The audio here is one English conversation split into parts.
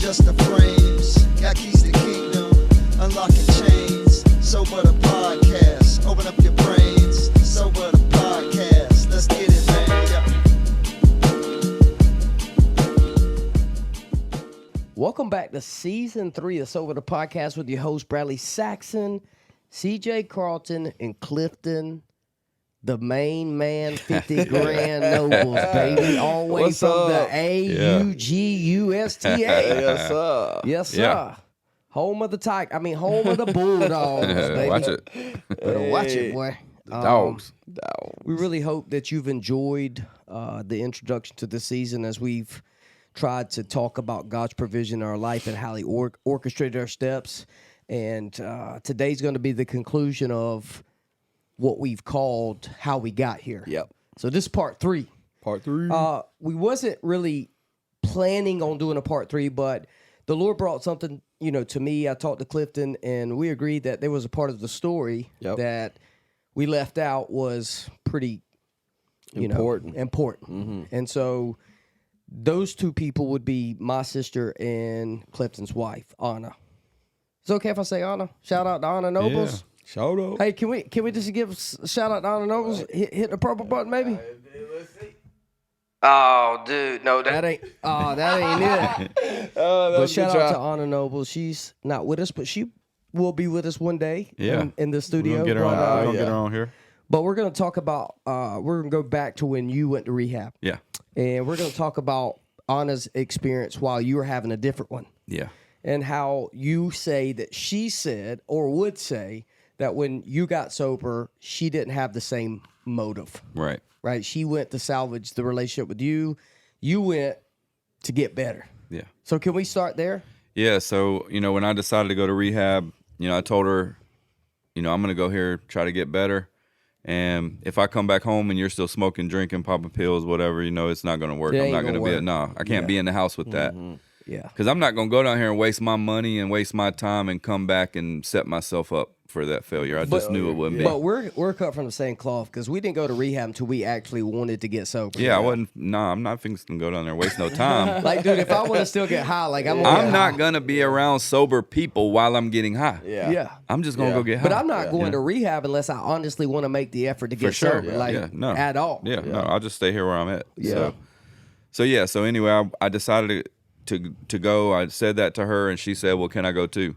just the frames. Got keys to kingdom, unlocking chains. Sober the podcast, open up your brains. Sober the podcast, let's get it, man. Welcome back to Season 3 of Sober the Podcast with your host, Bradley Saxon, CJ Carlton, and Clifton, the main man, 50 grand Nobles, baby. All the way What's from up? the AUGUSTA. Yes, sir. Yes, sir. Yeah. Home of the Tiger. Home of the Bulldogs, baby. Watch it. Better watch it, boy. Dogs. We really hope that you've enjoyed the introduction to this season as we've tried to talk about God's provision in our life and how He orchestrated our steps. And today's going to be the conclusion of what we've called How We Got Here. Yep. So this is part 3. Part 3. We wasn't really planning on doing a part 3, but the Lord brought something, to me. I talked to Clifton, and we agreed that there was a part of the story that we left out was pretty important. Mm-hmm. And so those two people would be my sister and Clifton's wife, Anna. Is it okay if I say Anna? Shout out to Anna Nobles. Yeah. Shout out. Hey, can we just give a shout out to Anna Nobles? Hit the purple button, maybe. Oh, dude, no, that ain't it. But shout out to Anna Nobles. She's not with us, but she will be with us one day. In the studio. We're gonna get her on here. But we're gonna talk about. We're gonna go back to when you went to rehab. Yeah. And we're gonna talk about Anna's experience while you were having a different one. Yeah. And how you say that she said or would say that when you got sober, she didn't have the same motive. Right. Right? She went to salvage the relationship with you. You went to get better. Yeah. So can we start there? Yeah. So, when I decided to go to rehab, I told her, I'm going to go here, try to get better. And if I come back home and you're still smoking, drinking, popping pills, whatever, it's not going to work. I'm not going to be I can't be in the house with that. Yeah. Because I'm not going to go down here and waste my money and waste my time and come back and set myself up for that failure. I just knew it wouldn't be. But we're cut from the same cloth because we didn't go to rehab until we actually wanted to get sober. Yeah, I wasn't. Nah, I'm not thinking to go down there and waste no time. Like, dude, if I want to still get high, I'm not gonna be around sober people while I'm getting high. Yeah. I'm just gonna go get high. But I'm not going to rehab unless I honestly want to make the effort to get sober. At all. Yeah, no, I'll just stay here where I'm at. Yeah. So anyway, I decided to go. I said that to her, and she said, "Well, can I go too?"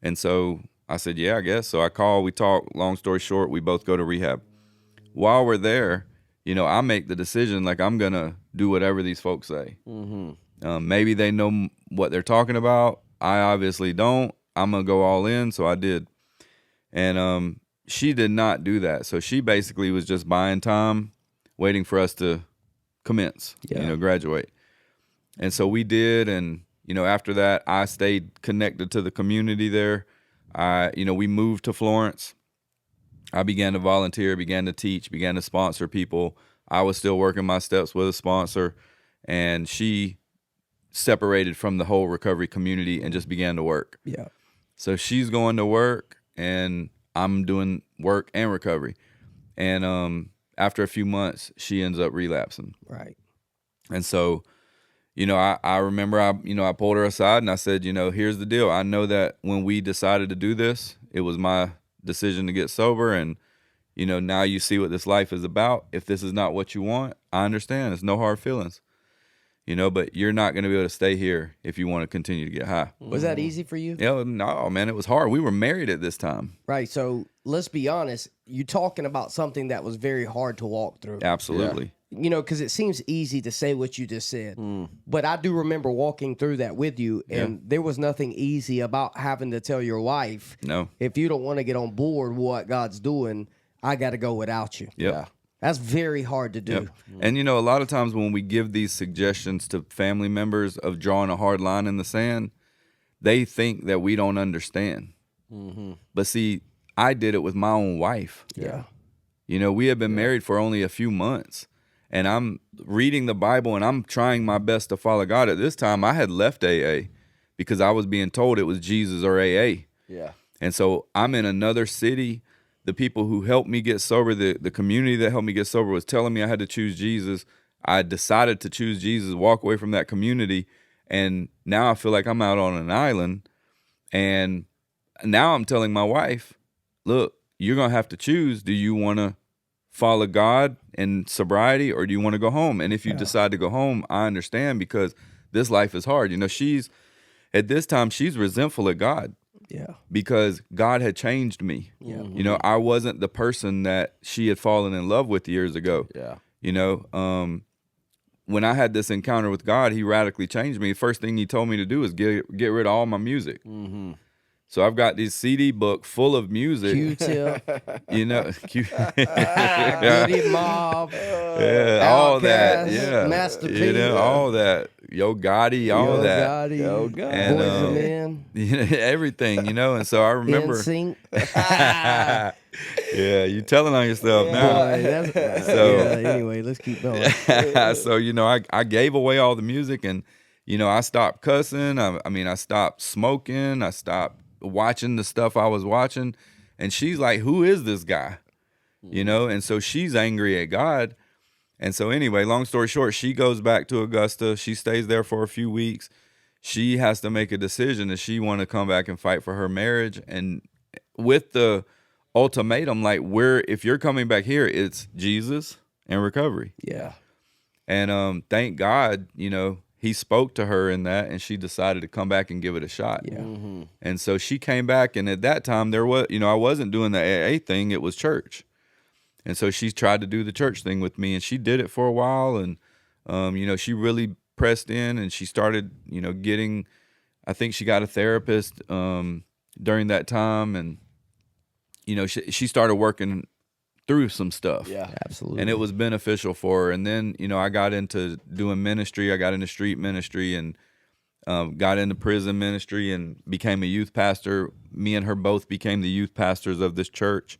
And so I said, "Yeah, I guess." So I called. We talked. Long story short, we both go to rehab. While we're there, I make the decision like I'm gonna do whatever these folks say. Mm-hmm. Maybe they know what they're talking about. I obviously don't. I'm gonna go all in. So I did. And she did not do that. So she basically was just buying time, waiting for us to commence. Graduate. And so we did, and after that, I stayed connected to the community there. We moved to Florence. I began to volunteer, began to teach, began to sponsor people. I was still working my steps with a sponsor, and she separated from the whole recovery community and just began to work. Yeah. So she's going to work, and I'm doing work and recovery. And after a few months, she ends up relapsing. Right. And so, I remember I pulled her aside and I said, here's the deal. I know that when we decided to do this, it was my decision to get sober. And, now you see what this life is about. If this is not what you want, I understand. It's no hard feelings, but you're not going to be able to stay here if you want to continue to get high. Was that easy for you? Yeah, no, man, it was hard. We were married at this time. Right. So let's be honest. You're talking about something that was very hard to walk through. Absolutely. Yeah. Because it seems easy to say what you just said. But I do remember walking through that with you, and there was nothing easy about having to tell your wife, no, if you don't want to get on board with what God's doing, I got to go without you. Yep. Yeah. That's very hard to do. Yep. And, a lot of times when we give these suggestions to family members of drawing a hard line in the sand, they think that we don't understand. Mm-hmm. But see, I did it with my own wife. Yeah. We had been married for only a few months. And I'm reading the Bible and I'm trying my best to follow God. At this time, I had left AA because I was being told it was Jesus or AA. Yeah. And so I'm in another city. The people who helped me get sober, the community that helped me get sober was telling me I had to choose Jesus. I decided to choose Jesus, walk away from that community, And now I feel like I'm out on an island. And now I'm telling my wife, look, you're going to have to choose. Do you want to follow God in sobriety, or do you want to go home? And if you decide to go home, I understand, because this life is hard. You know, at this time, she's resentful at God. Yeah. Because God had changed me. Yeah. You know, I wasn't the person that she had fallen in love with years ago. Yeah. You know, when I had this encounter with God, he radically changed me. The first thing he told me to do is get rid of all my music. Mm-hmm. So I've got this CD book full of music. Q-Tip. You know, Goody Mob. yeah, all that. Outkast, Yeah. Master P. You know, all that. Yo Gotti, all Yo that. Gotti, Yo Gotti. And, Boys and Men. You know, everything, you know. And so I remember. NSYNC. Yeah, you telling on yourself now. Boy, that's, So- yeah, anyway, let's keep going. So, you know, I gave away all the music, and, you know, I stopped cussing. I mean, I stopped smoking. I stopped watching the stuff I was watching. And she's like, who is this guy? You know, and so she's angry at God. And so anyway, long story short, she goes back to Augusta. She stays there for a few weeks. She has to make a decision. Does she want to come back and fight for her marriage? And with the ultimatum, like, if you're coming back here, it's Jesus and recovery. Yeah. And thank God, you know, he spoke to her in that, and she decided to come back and give it a shot. Yeah. Mm-hmm. And so she came back, and at that time there was, you know, I wasn't doing the AA thing, it was church. And so she tried to do the church thing with me, and she did it for a while. And, you know, she really pressed in, and she started, you know, I think she got a therapist during that time. And, you know, she started working through some stuff. Yeah. Absolutely. And it was beneficial for her. And then, you know, I got into doing ministry. I got into street ministry, and got into prison ministry, and became a youth pastor. Me and her both became the youth pastors of this church.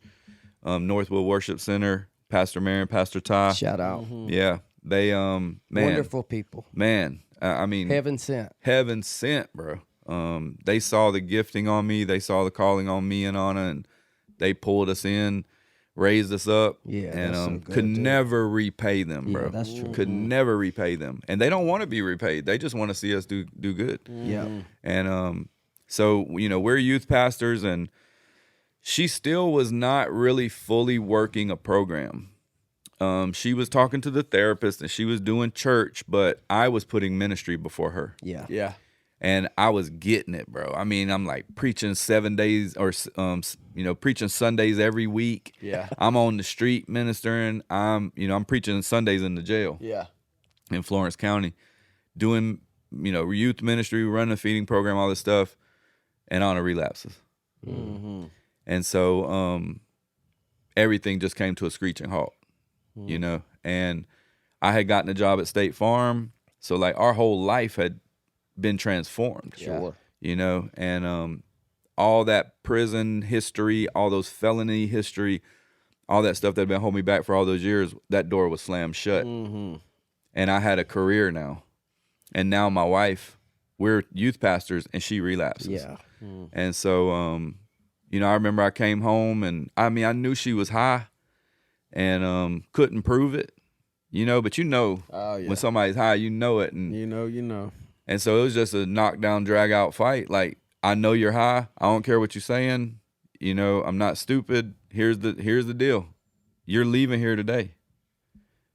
Northwood Worship Center, Pastor Mary and Pastor Ty. Shout out. Yeah, they man, Wonderful people. man. I mean, Heaven sent. heaven sent, bro. They saw the gifting on me, they saw the calling on me and Anna, and they pulled us in, raised us up. Yeah, and that's so good, could dude. never repay them, bro. Yeah, that's true. Could never repay them, and they don't want to be repaid. They just want to see us do good. Yeah. And so, you know, we're youth pastors, and she still was not really fully working a program. She was talking to the therapist, and she was doing church, but I was putting ministry before her. Yeah. Yeah. And I was getting it, bro. I mean, I'm like preaching 7 days, or, you know, preaching Sundays every week. Yeah. I'm on the street ministering. I'm preaching Sundays in the jail Yeah. in Florence County, doing, you know, youth ministry, running a feeding program, all this stuff, and on relapses. Mm-hmm. And so everything just came to a screeching halt, you know. And I had gotten a job at State Farm, so like our whole life had been transformed. Sure. You know, and all that prison history, all those felony history, all that stuff that had been holding me back for all those years, that door was slammed shut. Mm-hmm. And I had a career now. And now my wife, we're youth pastors, and she relapses. Yeah. And so, you know, I remember I came home, and I mean, I knew she was high, and couldn't prove it, you know, but you know, Oh, yeah. when somebody's high, you know it. And You know. and so it was just a knockdown, drag out fight. Like, I know you're high. I don't care what you're saying. You know, I'm not stupid. Here's the deal. You're leaving here today.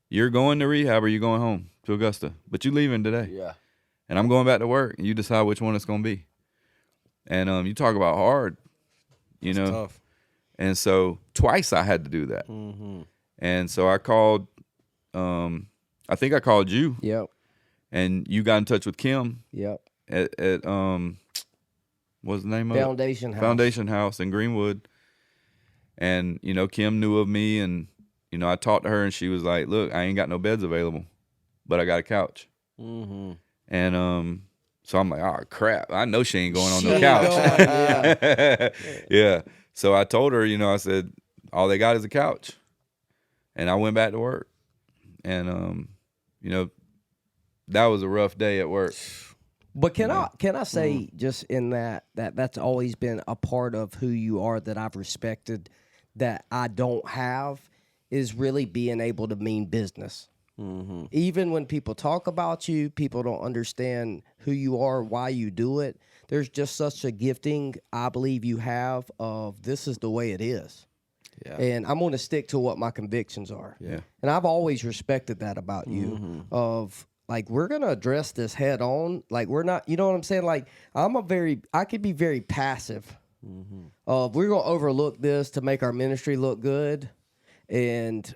You're going to rehab, or you're going home to Augusta, but you're leaving today. Yeah. And I'm going back to work, and you decide which one it's going to be. And you talk about hard, you know. Tough. And so twice I had to do that. Mm-hmm. And so I called, I think I called you, Yep. and you got in touch with Kim Yep. at what's the name of Foundation it? House. Foundation House in Greenwood. And, you know, Kim knew of me, and, you know, I talked to her, and she was like, look, I ain't got no beds available, but I got a couch. Mm-hmm. And so I'm like, oh, crap. I know she ain't going on She no ain't couch. going, yeah. Yeah. So I told her, you know, I said, all they got is a couch. And I went back to work. And, you know, that was a rough day at work. But can I say just in that's always been a part of who you are that I've respected that I don't have is really being able to mean business. Even when people talk about you, people don't understand who you are, why you do it. There's just such a gifting I believe you have of this is the way it is. Yeah. And I'm going to stick to what my convictions are. Yeah. And I've always respected that about you of like, we're going to address this head on. Like, we're not, you know what I'm saying? Like, I could be very passive of we're going to overlook this to make our ministry look good. And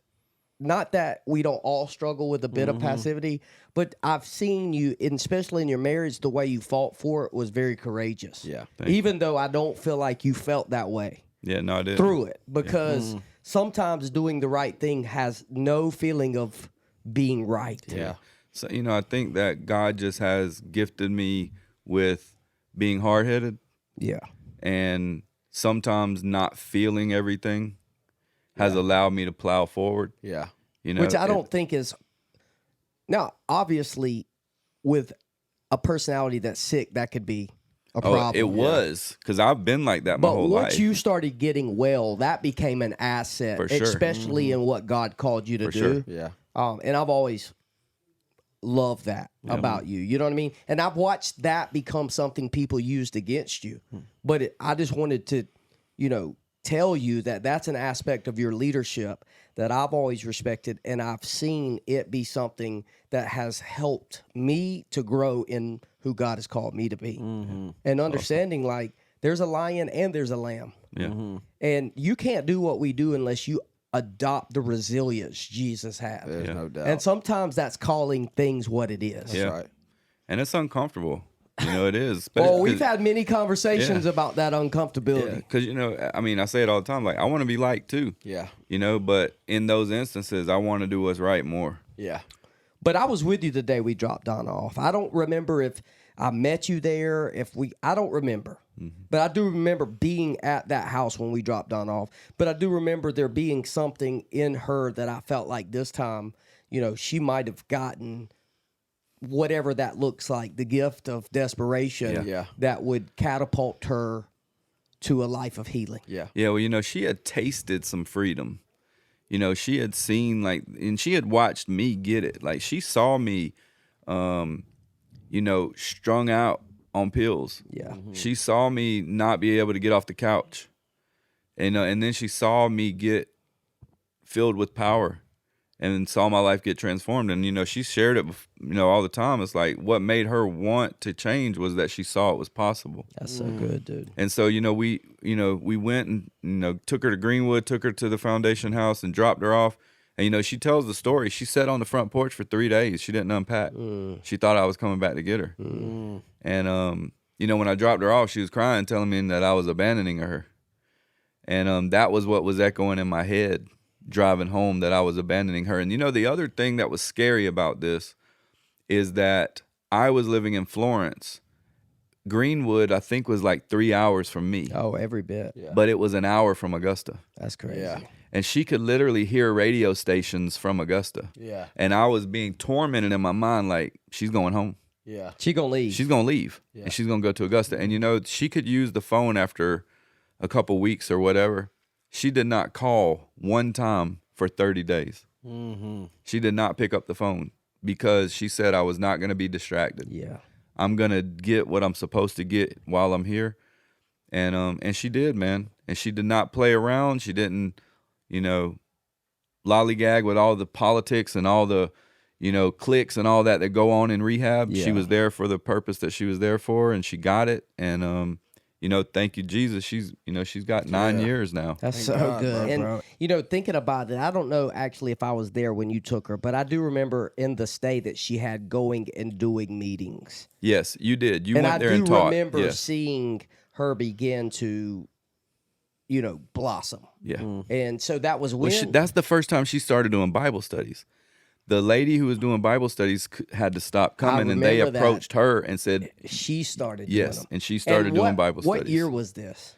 not that we don't all struggle with a bit of passivity, but I've seen you, and especially in your marriage, the way you fought for it was very courageous. Yeah. Even though I don't feel like you felt that way. Yeah, no, I did. Through it, because sometimes doing the right thing has no feeling of being right. Yeah. So, I think that God just has gifted me with being hard-headed Yeah. and sometimes not feeling everything has allowed me to plow forward. Yeah. Which I don't think is. Now, obviously, with a personality that's sick, that could be a problem. It was, because I've been like that my But whole once life. you started getting well, that became an asset, For sure. especially in what God called you to For do. sure. Yeah. And I've always loved that about you. You know what I mean? And I've watched that become something people used against you. But I just wanted to, tell you that that's an aspect of your leadership that I've always respected, and I've seen it be something that has helped me to grow in who God has called me to be. And understanding like there's a lion and there's a lamb. Yeah. And you can't do what we do unless you adopt the resilience Jesus had. There's Yeah. no doubt. And sometimes that's calling things what it is. Yeah. right. And it's uncomfortable. It is. Well, we've had many conversations about that Yeah, uncomfortability. because, I say it all the time. Like, I want to be liked too. Yeah. But in those instances, I want to do what's right more. Yeah. But I was with you the day we dropped Donna off. I don't remember if I met you there, I don't remember. But I do remember being at that house when we dropped Donna off. But I do remember there being something in her that I felt like this time, she might have gotten whatever that looks like, the gift of desperation Yeah. that would catapult her to a life of healing. Yeah. Yeah, well, she had tasted some freedom. She had seen and she had watched me get it. Like, she saw me, strung out on pills. Yeah. She saw me not be able to get off the couch. And then she saw me get filled with power and saw my life get transformed. And, she shared it, all the time. It's like what made her want to change was that she saw it was possible. That's so good, dude. And so, we went and, took her to Greenwood, took her to the Foundation House and dropped her off. And, she tells the story. She sat on the front porch for 3 days. She didn't unpack. She thought I was coming back to get her. And, when I dropped her off, she was crying, telling me that I was abandoning her. And that was what was echoing in my head, driving home, that I was abandoning her. And, the other thing that was scary about this is that I was living in Florence. Greenwood, I think, was like 3 hours from me. Oh, every bit. Yeah. But it was an hour from Augusta. That's crazy. Yeah. And she could literally hear radio stations from Augusta. Yeah. And I was being tormented in my mind, like, she's going home. Yeah. She gonna leave. She's going to leave. Yeah. And she's going to go to Augusta. And, she could use the phone after a couple weeks or whatever. She did not call one time for 30 days. She did not pick up the phone because she said I was not going to be distracted. Yeah. I'm going to get what I'm supposed to get while I'm here. And she did, man. And she did not play around. She didn't, lollygag with all the politics and all the, cliques and all that go on in rehab. Yeah. She was there for the purpose that she was there for, and she got it. And, thank you, Jesus. She's got 9 years now. That's Thank so God, good. bro. And, thinking about it, I don't know actually if I was there when you took her, but I do remember in the stay that she had going and doing meetings. Yes, you did. You And went I there do and taught. remember Yes. seeing her begin to, blossom. Yeah. And so that was Well, when. that's the first time she started doing Bible studies. The lady who was doing Bible studies had to stop coming, and they remember that. approached her and said, she started yes, doing them. and she started And doing Bible What studies. year was this?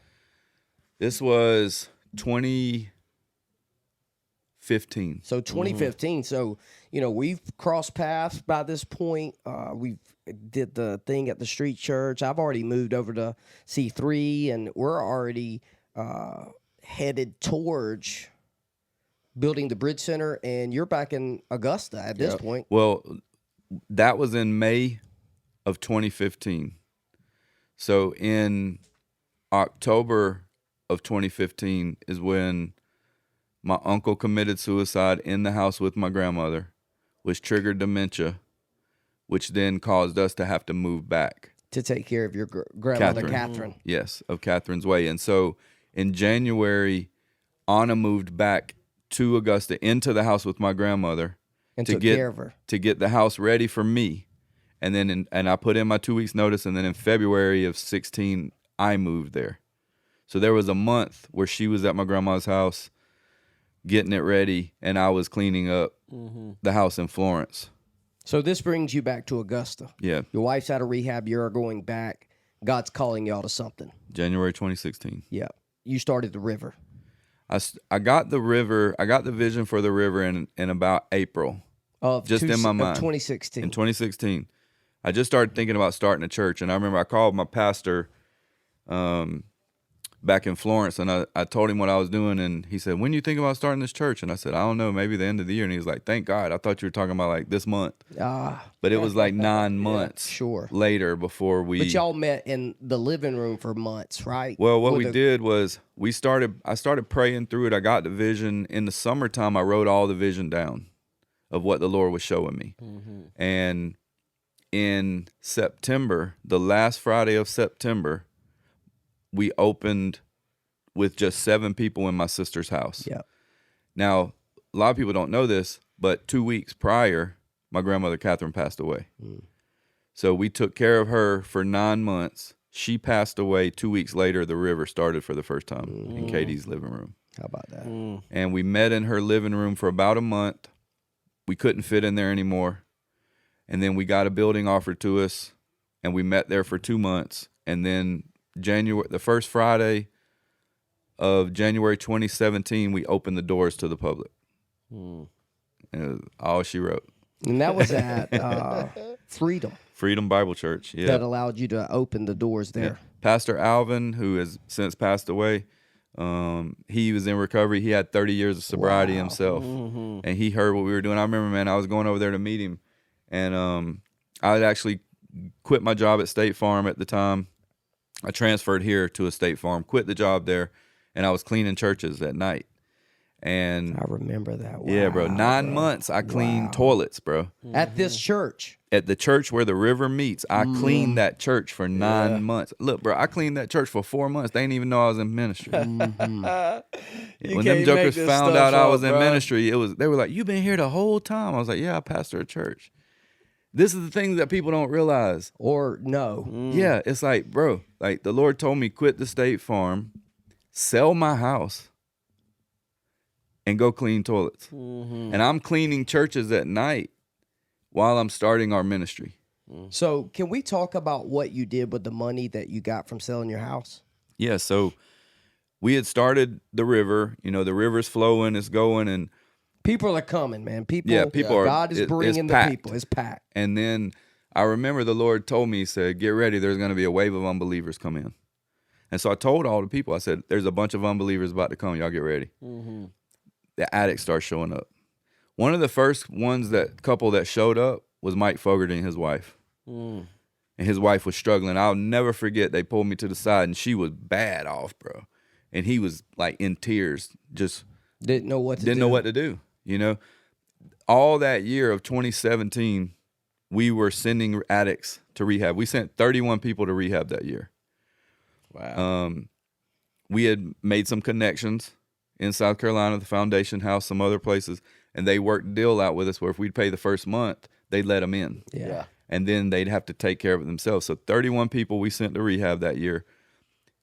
This was 2015. So 2015. So, we've crossed paths by this point. We've did the thing at the street church. I've already moved over to C3, and we're already headed towards building the Bridge Center, and you're back in Augusta at this point. Well, that was in May of 2015. So in October of 2015 is when my uncle committed suicide in the house with my grandmother, which triggered dementia, which then caused us to have to move back. To take care of your grandmother, Catherine. Yes, of Catherine's Way. And so in January, Anna moved back to Augusta into the house with my grandmother And took care of her. to get the house ready for me. And then and I put in my 2 weeks notice, and then in February of 16, I moved there. So there was a month where she was at my grandma's house getting it ready, and I was cleaning up the house in Florence. So this brings you back to Augusta. Yeah, Your wife's out of rehab. You're going back. God's calling y'all to something. January 2016. Yeah. You started the river. I got the river. I got the vision for the river in about April Of Just in my mind. 2016. in 2016. I just started thinking about starting a church, and I remember I called my pastor back in Florence, and I told him what I was doing, and he said, "When do you think about starting this church?" And I said, "I don't know, maybe the end of the year." And he was like, "Thank God, I thought you were talking about like this month." But it was like 9 months sure. later before we. But y'all met in the living room for months, right? Well, what With we did was I started praying through it. I got the vision. In the summertime, I wrote all the vision down of what the Lord was showing me. And in September, the last Friday of September, we opened with just 7 people in my sister's house. Yeah. Now, a lot of people don't know this, but 2 weeks prior, my grandmother Catherine passed away. So we took care of her for 9 months. She passed away 2 weeks later. The river started for the first time in Katie's living room. How about that? And we met in her living room for about a month. We couldn't fit in there anymore. And then we got a building offered to us, and we met there for 2 months. And then the first Friday of January 2017, we opened the doors to the public. And it was all she wrote. And that was at Freedom Bible Church. Yeah. that allowed you to open the doors there. Pastor Alvin, who has since passed away, he was in recovery. He had 30 years of sobriety himself, and he heard what we were doing. I remember, man, I was going over there to meet him, and I had actually quit my job at State Farm at the time. I transferred here to a State Farm, quit the job there, and I was cleaning churches at night. And I remember that. yeah, bro, Wow, 9 months I cleaned toilets, bro. At this church. At the church where the river meets, I cleaned that church for 9 months. Look, bro, I cleaned that church for 4 months. They didn't even know I was in ministry. When them jokers found out I was in ministry, they were like, "You been here the whole time?" I was like, "Yeah, I pastor a church." This is the thing that people don't realize. Or no. Yeah, it's like, bro, like the Lord told me, quit the State Farm, sell my house, and go clean toilets. And I'm cleaning churches at night while I'm starting our ministry. So can we talk about what you did with the money that you got from selling your house? Yeah, so we had started the river. You know, the river's flowing, it's going, and People are coming, man. People are. God is bringing the packed. people. It's packed. And then I remember the Lord told me, he said, "Get ready, there's going to be a wave of unbelievers come in." And so I told all the people, I said, "There's a bunch of unbelievers about to come. Y'all get ready." The addicts start showing up. One of the first couple that showed up was Mike Fogarty and his wife. And his wife was struggling. I'll never forget, they pulled me to the side, and she was bad off, bro. And he was like in tears, just Didn't know what to do. You know, all that year of 2017, we were sending addicts to rehab. We sent 31 people to rehab that year. Wow. We had made some connections in South Carolina, the Foundation House, some other places, and they worked a deal out with us where if we'd pay the first month, they'd let them in. Yeah. And then they'd have to take care of it themselves. So 31 people we sent to rehab that year.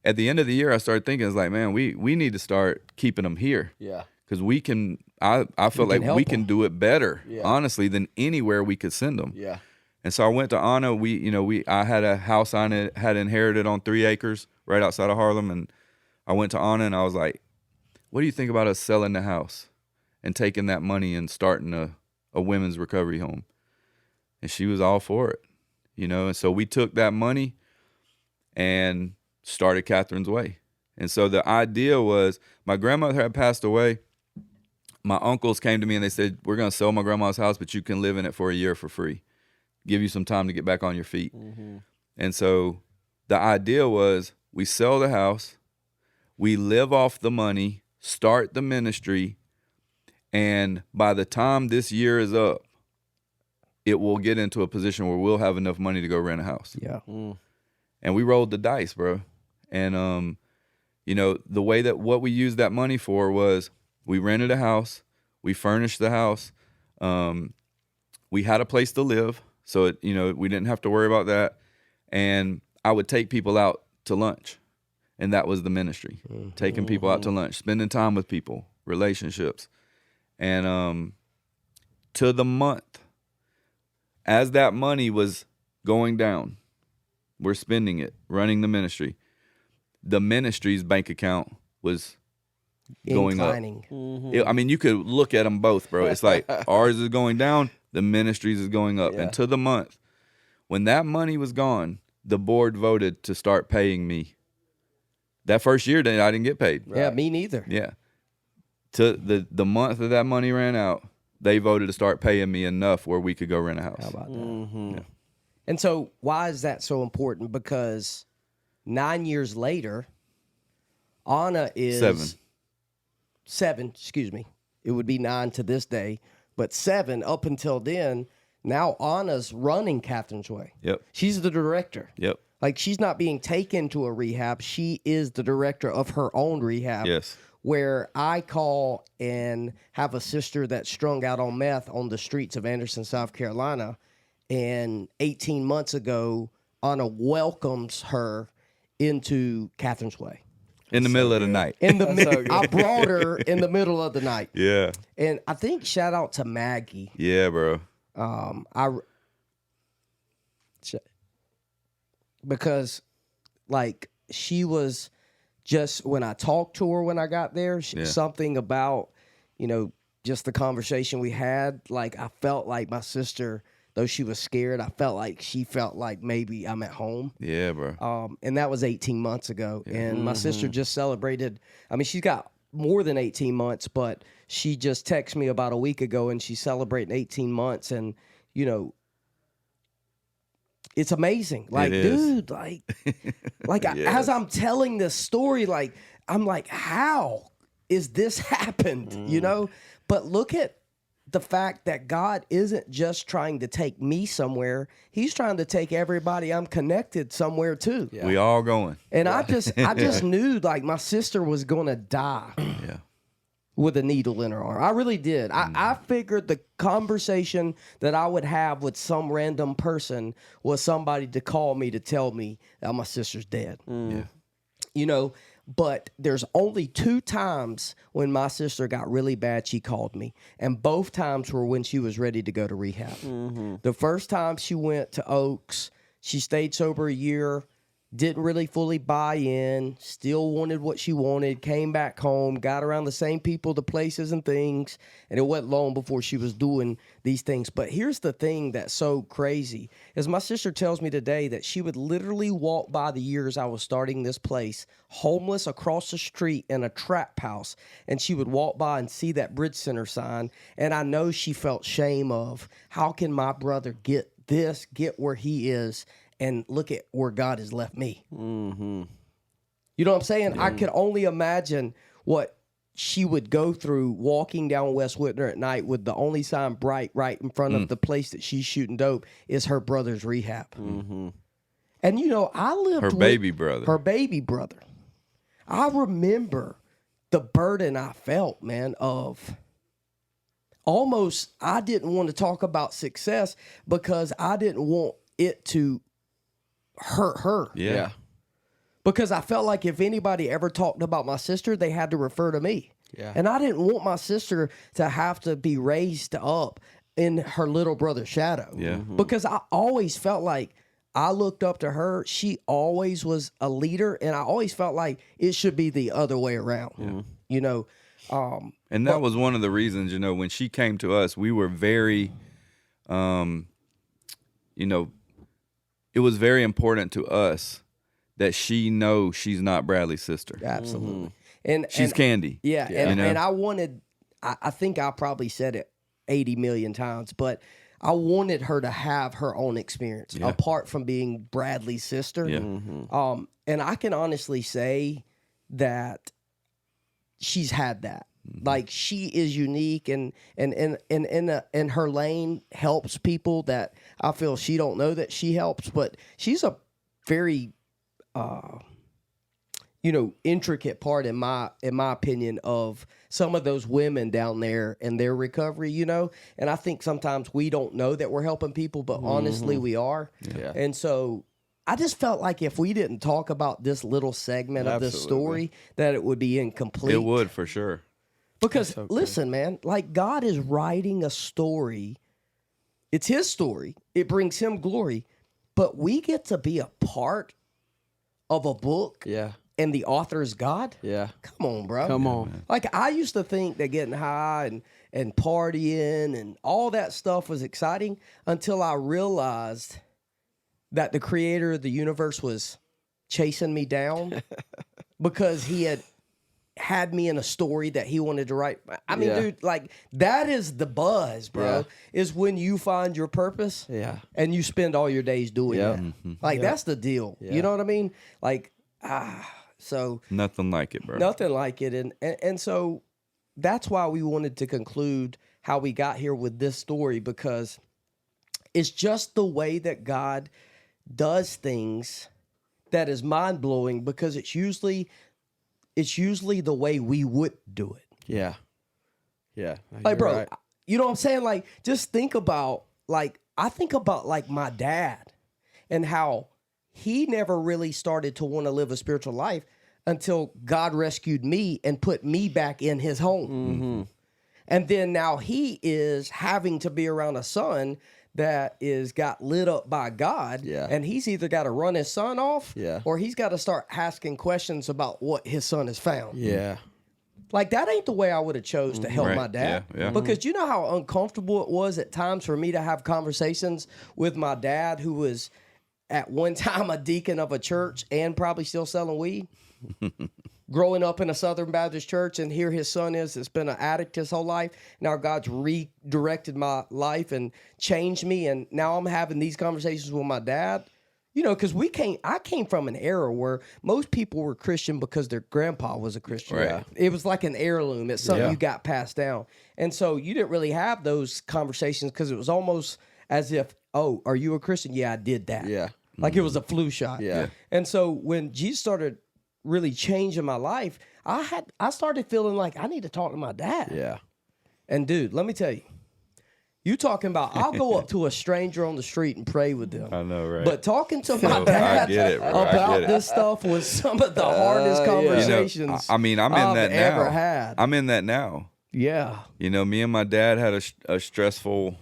At the end of the year, I started thinking, it's like, man, we need to start keeping them here. Yeah. Because we can, I felt like help we them. can do it better, Yeah. honestly, than anywhere we could send them. Yeah. And so I went to Anna. I had a house I had inherited on 3 acres right outside of Harlem. And I went to Anna and I was like, "What do you think about us selling the house and taking that money and starting a women's recovery home?" And she was all for it, And so we took that money and started Catherine's Way. And so the idea was, my grandmother had passed away. my uncles came to me and they said, we're going to sell my grandma's house, but you can live in it for a year for free. Give you some time to get back on your feet. And so the idea was we sell the house, we live off the money, start the ministry, and by the time this year is up, it will get into a position where we'll have enough money to go rent a house. Yeah. And we rolled the dice, bro. And, you know, the way that what we used that money for was we rented a house, we furnished the house, we had a place to live, so it, you know, we didn't have to worry about that. And I would take people out to lunch, and that was the ministry, taking people out to lunch, spending time with people, relationships. And to the month, as that money was going down, we're spending it, running the ministry. The ministry's bank account was going Inclining. up. I mean, you could look at them both, bro. It's like ours is going down, the ministry's is going up. And to the month, when that money was gone, the board voted to start paying me. That first year, I didn't get paid. Yeah, me neither. Yeah. To the month that money ran out, they voted to start paying me enough where we could go rent a house. How about that? Yeah. And so why is that so important? Because 9 years later, Anna is... Seven, excuse me. It would be 9 to this day. But 7, up until then, now Anna's running Catherine's Way. Yep. She's the director. Yep. Like, she's not being taken to a rehab. She is the director of her own rehab. Yes. Where I call and have a sister that's strung out on meth on the streets of Anderson, South Carolina. And 18 months ago, Anna welcomes her into Catherine's Way. In the middle of the night. I brought her in the middle of the night. Yeah. And I think shout out to Maggie. Yeah, bro. Because like she was just, when I talked to her when I got there, something about, you know, just the conversation we had, like I felt like my sister, though she was scared, I felt like she felt like maybe I'm at home. Yeah, bro. And that was 18 months ago. Yeah. And my sister just celebrated. I mean, she's got more than 18 months, but she just texted me about a week ago and she's celebrating 18 months. And, you know, it's amazing. Like, dude, like, as I'm telling this story, like, I'm like, how is this happened? You know? But look at the fact that God isn't just trying to take me somewhere. He's trying to take everybody I'm connected somewhere too. Yeah. We all going. And I just knew like my sister was going to die with a needle in her arm. I really did. I figured the conversation that I would have with some random person was somebody to call me to tell me that my sister's dead. Yeah. You know, but there's only 2 times when my sister got really bad, she called me. And both times were when she was ready to go to rehab. The first time she went to Oaks, she stayed sober a year, didn't really fully buy in, still wanted what she wanted, came back home, got around the same people, the places and things, and it wasn't long before she was doing these things. But here's the thing that's so crazy, is my sister tells me today that she would literally walk by the years I was starting this place, homeless across the street in a trap house, and she would walk by and see that Bridge Center sign, and I know she felt shame of, how can my brother get where he is, and look at where God has left me. You know what I'm saying? I could only imagine what she would go through walking down West Whitner at night with the only sign bright right in front of the place that she's shooting dope is her brother's rehab. And, you know, I lived with her baby brother. I remember the burden I felt, man, of almost, I didn't want to talk about success because I didn't want it to hurt her. Yeah. Because I felt like if anybody ever talked about my sister, they had to refer to me. Yeah. And I didn't want my sister to have to be raised up in her little brother's shadow. Yeah. Because I always felt like I looked up to her. She always was a leader, and I always felt like it should be the other way around. You know, and that was one of the reasons, you know, when she came to us, we were very, you know, it was very important to us that she knows she's not Bradley's sister. Absolutely. And she's Candy. Yeah. And I wanted I think I probably said it 80 million times, but I wanted her to have her own experience apart from being Bradley's sister. Yeah. And I can honestly say that she's had that. Like, she is unique and in her lane, helps people that I feel she don't know that she helps, but she's a very intricate part in my opinion of some of those women down there and their recovery, and I think sometimes we don't know that we're helping people, but honestly we are. Yeah. And so I just felt like if we didn't talk about this little segment of this story, that it would be incomplete. It would, for sure. Because listen, man, like, God is writing a story. It's his story. It brings him glory, but we get to be a part of a book. Yeah. And the author is God? Yeah. Come on, bro. Come on. Like, I used to think that getting high and partying and all that stuff was exciting until I realized that the creator of the universe was chasing me down because he had me in a story that he wanted to write. I mean, dude, like, that is the buzz, bro, is when you find your purpose and you spend all your days doing that. Like, that's the deal. You know what I mean? Like, so Nothing like it, bro. nothing like it. And so that's why we wanted to conclude how we got here with this story, because it's just the way that God does things that is mind-blowing, because it's usually the way we would do it. Yeah. Yeah. Like, bro, right. you know what I'm saying? Like, just think about, like, I think about, like, my dad and how he never really started to want to live a spiritual life until God rescued me and put me back in his home. And then now he is having to be around a son that got lit up by God. And he's either got to run his son off or he's got to start asking questions about what his son has found. Yeah. Like, that ain't the way I would have chose to help Right. my dad. Yeah. Because you know how uncomfortable it was at times for me to have conversations with my dad, who was at one time a deacon of a church and probably still selling weed. Growing up in a Southern Baptist church, and here his son that's been an addict his whole life. Now God's redirected my life and changed me, and now I'm having these conversations with my dad. Because I came from an era where most people were Christian because their grandpa was a Christian. Right. It was like an heirloom. It's something you got passed down. And so you didn't really have those conversations because it was almost as if, oh, are you a Christian? Yeah, I did that. Yeah. Like it was a flu shot. Yeah. And so when Jesus started really changing my life, I started feeling like I need to talk to my dad. Yeah. And dude, let me tell you, you talking about, I'll go up to a stranger on the street and pray with them. I know, right? But talking to my I dad get it, bro. I about get it. this stuff was some of the hardest conversations I mean, I'm in I've that ever now. had. I'm in that now. Yeah. Me and my dad had a stressful,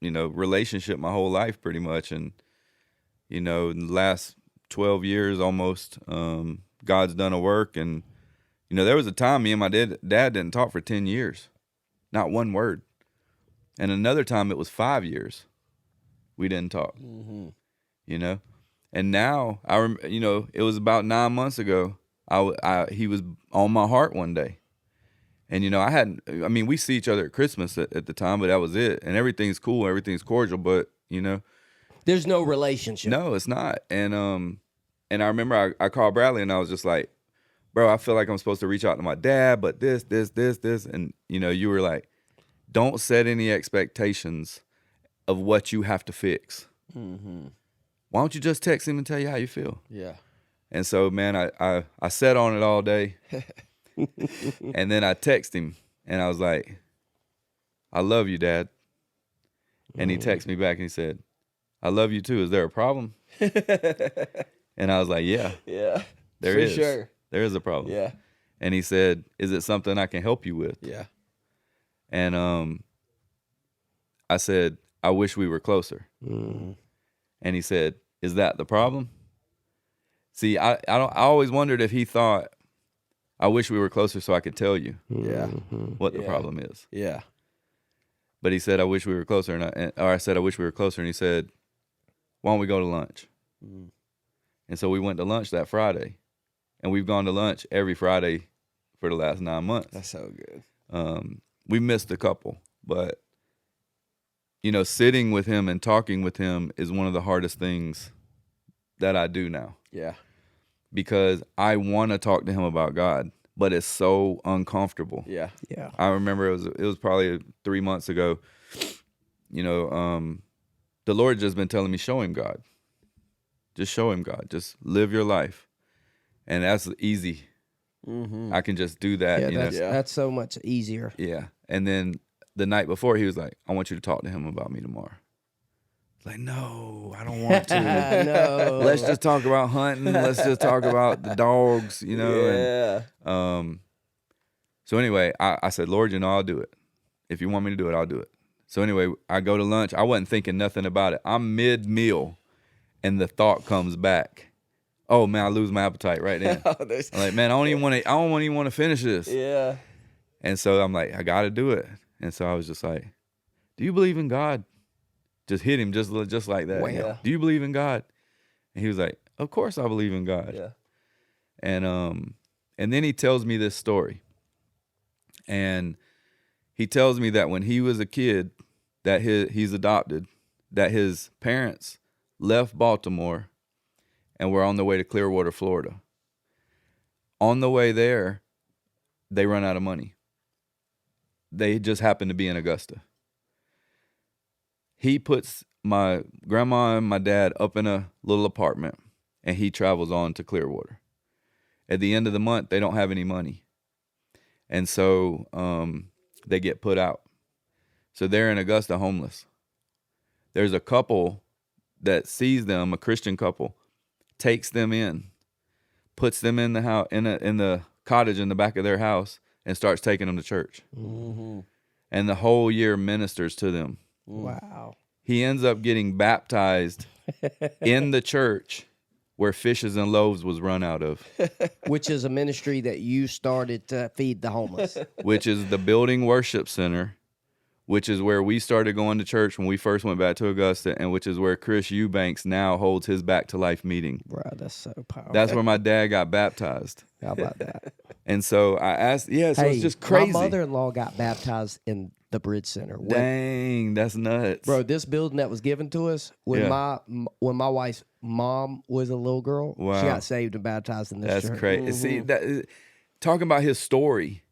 relationship my whole life, pretty much. And, in the last 12 years almost, God's done a work. And, there was a time me and my dad didn't talk for 10 years. Not one word. And another time it was 5 years. We didn't talk. And now, it was about 9 months ago. He was on my heart one day. And, we see each other at Christmas at the time, but that was it. And everything's cool, everything's cordial, but, There's no relationship. no, it's not. And I remember I called Bradley and I was just like, bro, I feel like I'm supposed to reach out to my dad, but this. And, you were like, don't set any expectations of what you have to fix. Why don't you just text him and tell you how you feel? Yeah. And so, man, I sat on it all day. And then I texted him and I was like, I love you, Dad. And he texted me back and he said, I love you too. Is there a problem? And I was like, yeah. Yeah. There For is. sure. There is a problem. Yeah. And he said, is it something I can help you with? Yeah. And I said, I wish we were closer. And he said, is that the problem? See, I always wondered if he thought, I wish we were closer so I could tell you Yeah. what the problem is. Yeah. But he said, I wish we were closer. Or I said, I wish we were closer. And he said, why don't we go to lunch? And so we went to lunch that Friday. And we've gone to lunch every Friday for the last 9 months. That's so good. we missed a couple, but sitting with him and talking with him is one of the hardest things that I do now. Yeah. Because I want to talk to him about God, but it's so uncomfortable. Yeah. Yeah. I remember it was probably 3 months ago. The Lord just been telling me, show him God. Just show him God. Just live your life. And that's easy. Mm-hmm. I can just do that. That's so much easier. Yeah. And then the night before, he was like, I want you to talk to him about me tomorrow. Like, no, I don't want to. No. Let's just talk about hunting. Let's just talk about the dogs, Yeah. And, so anyway, I said, Lord, I'll do it. If you want me to do it, I'll do it. So anyway, I go to lunch. I wasn't thinking nothing about it. I'm mid-meal, and the thought comes back. Oh man, I lose my appetite right then. I'm like, man, I don't even want to finish this. Yeah. And so I'm like, I got to do it. And so I was just like, do you believe in God? Just hit him just like that. Wow. Do you believe in God? And he was like, of course I believe in God. Yeah. And then he tells me this story. And he tells me that when he was a kid, that he's adopted, that his parents left Baltimore and were on the way to Clearwater, Florida. On the way there, they run out of money. They just happen to be in Augusta. He puts my grandma and my dad up in a little apartment, and he travels on to Clearwater. At the end of the month, they don't have any money. And so they get put out. So they're in Augusta homeless. There's a couple that sees them, a Christian couple, takes them in, puts them in the house, in the cottage in the back of their house, and starts taking them to church. Mm-hmm. And the whole year ministers to them. Wow. He ends up getting baptized in the church where fishes and loaves was run out of. Which is a ministry that you started to feed the homeless. Which is the Building Worship Center, which is where we started going to church when we first went back to Augusta, and which is where Chris Eubanks now holds his Back to Life meeting. Bro, that's so powerful. That's where my dad got baptized. How about that? And so I asked, so Hey, it's just crazy. My mother-in-law got baptized in the Bridge Center. Dang, that's nuts. Bro, this building that was given to us, when my wife's mom was a little girl, Wow. she got saved and baptized in this church. That's crazy. See, talking about his story,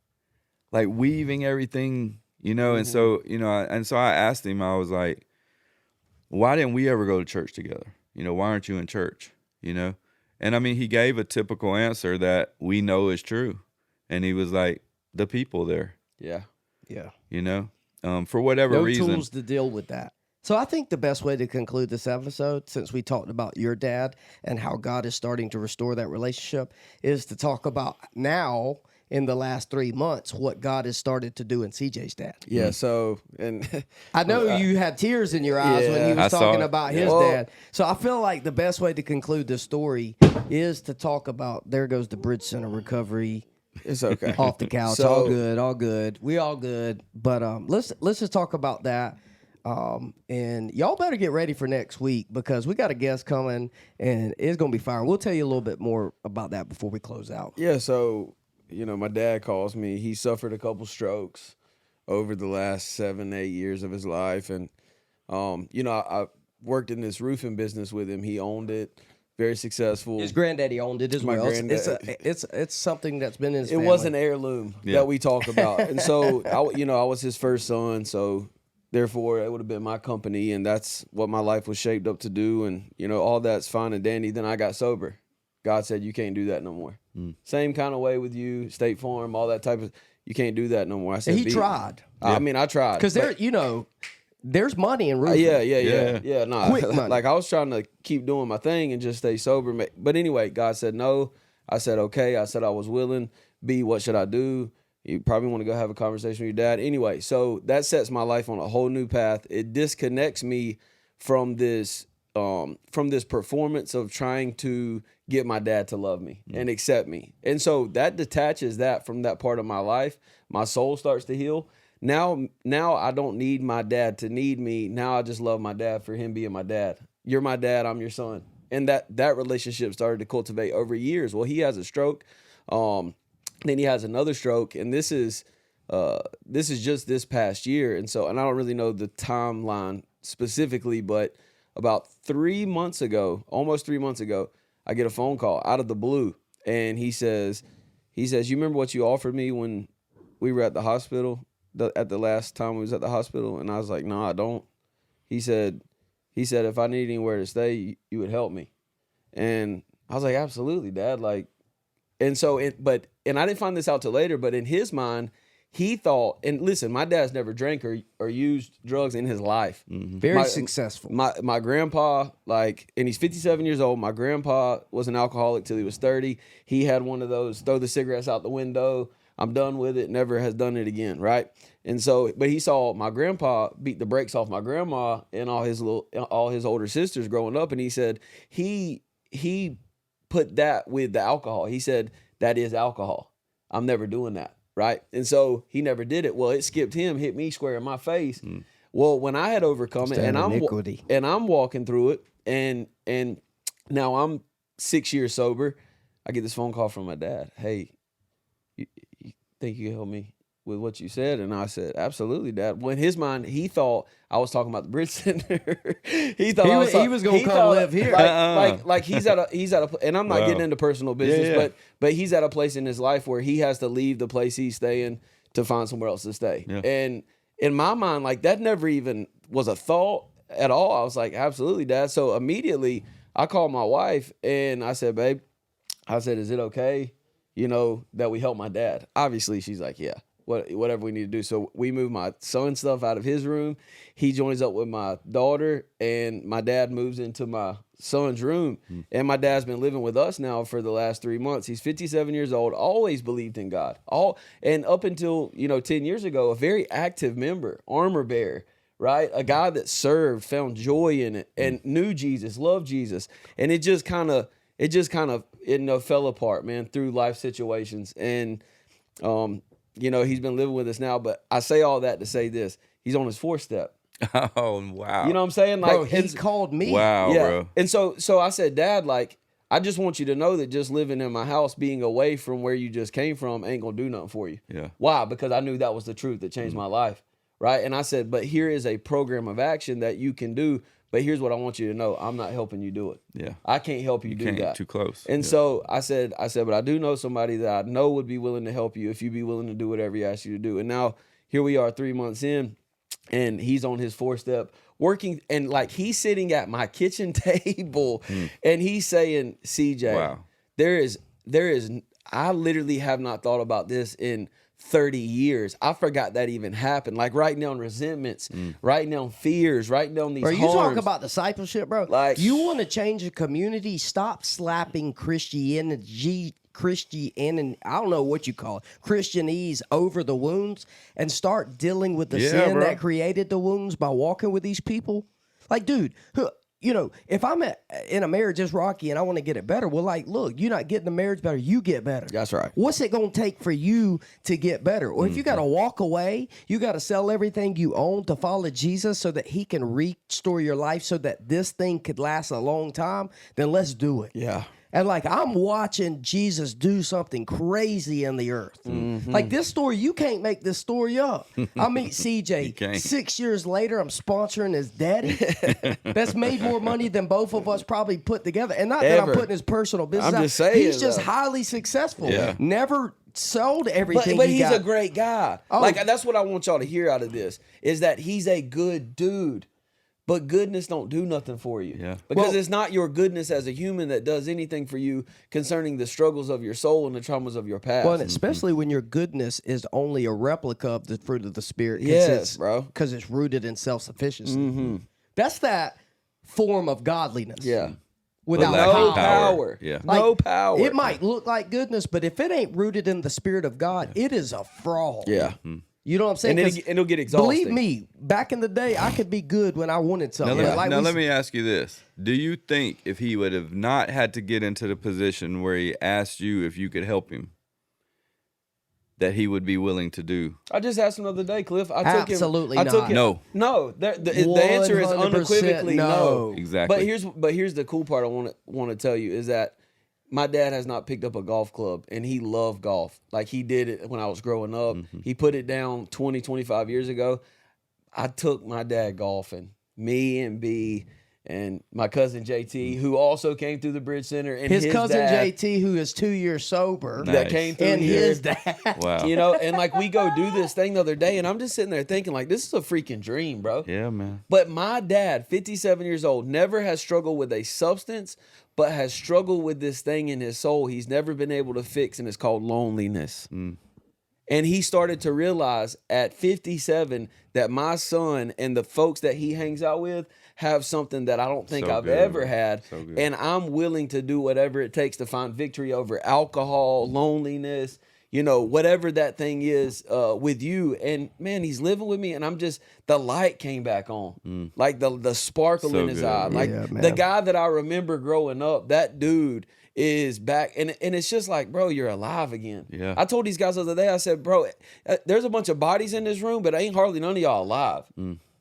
like weaving everything, and so, and so I asked him, I was like, why didn't we ever go to church together? Why aren't you in church? And I mean, he gave a typical answer that we know is true. And he was like, the people there, Yeah. Yeah. for whatever No reason. tools to deal with that. So I think the best way to conclude this episode, since we talked about your dad and how God is starting to restore that relationship, is to talk about now in the last 3 months what God has started to do in CJ's dad. Yeah. So, and I know you had tears in your eyes when he I was saw talking it. about his dad. So I feel like the best way to conclude this story is to talk about, there goes the Bridge Center recovery. it's okay. Off the couch, So- all good. We all good. But let's just talk about that. And y'all better get ready for next week because we got a guest coming and it's gonna be fire. We'll tell you a little bit more about that before we close out. Yeah, so, my dad calls me. He suffered a couple strokes over the last 7-8 years of his life. And, I worked in this roofing business with him. He owned it, very successful. His granddaddy owned it as My well. granddad- It's something that's been in his It family. was an heirloom that we talk about. And so, I was his first son. So, therefore, it would have been my company. And that's what my life was shaped up to do. And, all that's fine and dandy. Then I got sober. God said, you can't do that no more. Same kind of way with you, State Farm, all that type of, you can't do that no more. I said, He tried. I mean, I tried. Because but- there's money in roofing. Yeah. Nah, Quick money. like I was trying to keep doing my thing and just stay sober. But anyway, God said no. I said okay. I said I was willing. B, what should I do? You probably want to go have a conversation with your dad. Anyway, so that sets my life on a whole new path. It disconnects me from this performance of trying to get my dad to love me and accept me. And so that detaches that from that part of my life. My soul starts to heal. Now I don't need my dad to need me. Now I just love my dad for him being my dad. You're my dad, I'm your son. And that relationship started to cultivate over years. Well, he has a stroke. Then he has another stroke. And this is this is just this past year. And I don't really know the timeline specifically, but about 3 months ago, almost 3 months ago, I get a phone call out of the blue. And he says, you remember what you offered me when we were at the hospital, at the last time we was at the hospital? And I was like, no, I don't. He said, if I need anywhere to stay, you would help me. And I was like, absolutely, Dad. Like, and I didn't find this out till later, but in his mind, he thought, and listen, my dad's never drank or used drugs in his life. Mm-hmm. Very successful. My grandpa, and he's 57 years old. My grandpa was an alcoholic till he was 30. He had one of those, throw the cigarettes out the window, I'm done with it, never has done it again, right? And but he saw my grandpa beat the brakes off my grandma and all his older sisters growing up, and he said he put that with the alcohol. He said, that is alcohol. I'm never doing that. Right. And so he never did it. Well, it skipped him, hit me square in my face. Well, when I had overcome it and I'm walking through it and now I'm 6 years sober, I get this phone call from my dad. Hey, you think you can help me with what you said? And I said, absolutely, Dad. Well, in his mind, he thought I was talking about the Bridge Center. he was going to come live here. Like he's at a, and I'm not getting into personal business, but he's at a place in his life where he has to leave the place he's staying to find somewhere else to stay. Yeah. And in my mind, like that never even was a thought at all. I was like, absolutely, Dad. So immediately I called my wife and I said, babe, is it okay, that we help my dad? Obviously, she's like, yeah. Whatever we need to do. So we move my son's stuff out of his room. He joins up with my daughter, and my dad moves into my son's room. And my dad's been living with us now for the last 3 months. He's 57 years old, always believed in God. And up until, 10 years ago, a very active member, armor bearer, right? A guy that served, found joy in it, and knew Jesus, loved Jesus. And it just kind of fell apart, man, through life situations. And, he's been living with us now, but I say all that to say this. He's on his 4th step. Oh, wow. You know what I'm saying? Like, bro, he called me. Wow, yeah. Bro. And so I said, Dad, I just want you to know that just living in my house, being away from where you just came from, ain't going to do nothing for you. Yeah. Why? Because I knew that was the truth that changed my life, right? And I said, but here is a program of action that you can do. But here's what I want you to know. I'm not helping you do it. Yeah. I can't help you do can't, that. Too close. And so I said, but I do know somebody that I know would be willing to help you if you be willing to do whatever he asks you to do. And now here we are 3 months in, and he's on his 4th step working. And he's sitting at my kitchen table and he's saying, CJ, wow. there is, I literally have not thought about this in 30 years. I forgot that even happened. Like writing down resentments, writing down fears, writing down these Bro, you harms. talk about discipleship, bro. Like, you want to change a community, stop slapping Christianity, I don't know what you call it, Christianese over the wounds, and start dealing with the sin that created the wounds by walking with these people. Like, dude, if I'm in a marriage that's rocky and I want to get it better, well, look, you're not getting the marriage better, you get better. That's right. What's it going to take for you to get better? Or if you got to walk away, you got to sell everything you own to follow Jesus so that he can restore your life so that this thing could last a long time, then let's do it. Yeah. And I'm watching Jesus do something crazy in the earth. Like this story, you can't make this story up. I meet CJ 6 years later. I'm sponsoring his daddy. That's made more money than both of us probably put together. And not that I'm putting his personal business out. Just saying, he's just highly successful. Yeah. Never sold everything but he he's got. a great guy. That's what I want y'all to hear out of this, is that he's a good dude. But goodness don't do nothing for you. Yeah. Because it's not your goodness as a human that does anything for you concerning the struggles of your soul and the traumas of your past. Well, and especially when your goodness is only a replica of the fruit of the Spirit. Yes, bro. Because it's rooted in self-sufficiency. That's that form of godliness. Yeah. Without no power. Yeah. No power. It might look like goodness, but if it ain't rooted in the Spirit of God, it is a fraud. Yeah. You know what I'm saying? And it'll get exhausting. Believe me, back in the day, I could be good when I wanted something. Now let me ask you this. Do you think if he would have not had to get into the position where he asked you if you could help him, that he would be willing to do? I just asked him the other day, Cliff. Absolutely not. No. No. The answer is 100% unequivocally no. Exactly. But here's the cool part I want to tell you is that my dad has not picked up a golf club, and he loved golf. Like, he did it when I was growing up. He put it down 20, 25 years ago. I took my dad golfing, me and B and my cousin JT, who also came through the Bridge Center. And his cousin dad, JT, who is 2 years sober. Nice. that came through And here. his dad. Wow. You know, and like we go do this thing the other day, and I'm just sitting there thinking, like, this is a freaking dream, bro. Yeah, man. But my dad, 57 years old, never has struggled with a substance, but has struggled with this thing in his soul he's never been able to fix, and it's called loneliness. And he started to realize at 57 that my son and the folks that he hangs out with have something that I don't think So I've good, ever man. had. So good. And I'm willing to do whatever it takes to find victory over alcohol, loneliness, you know, whatever that thing is with you. And man, he's living with me, and I'm just, the light came back on. Like the sparkle So in his good, eye. man. Like Yeah, man. the guy that I remember growing up, that dude is back. And it's just like, bro, you're alive again. Yeah. I told these guys the other day, I said, bro, there's a bunch of bodies in this room, but ain't hardly none of y'all alive.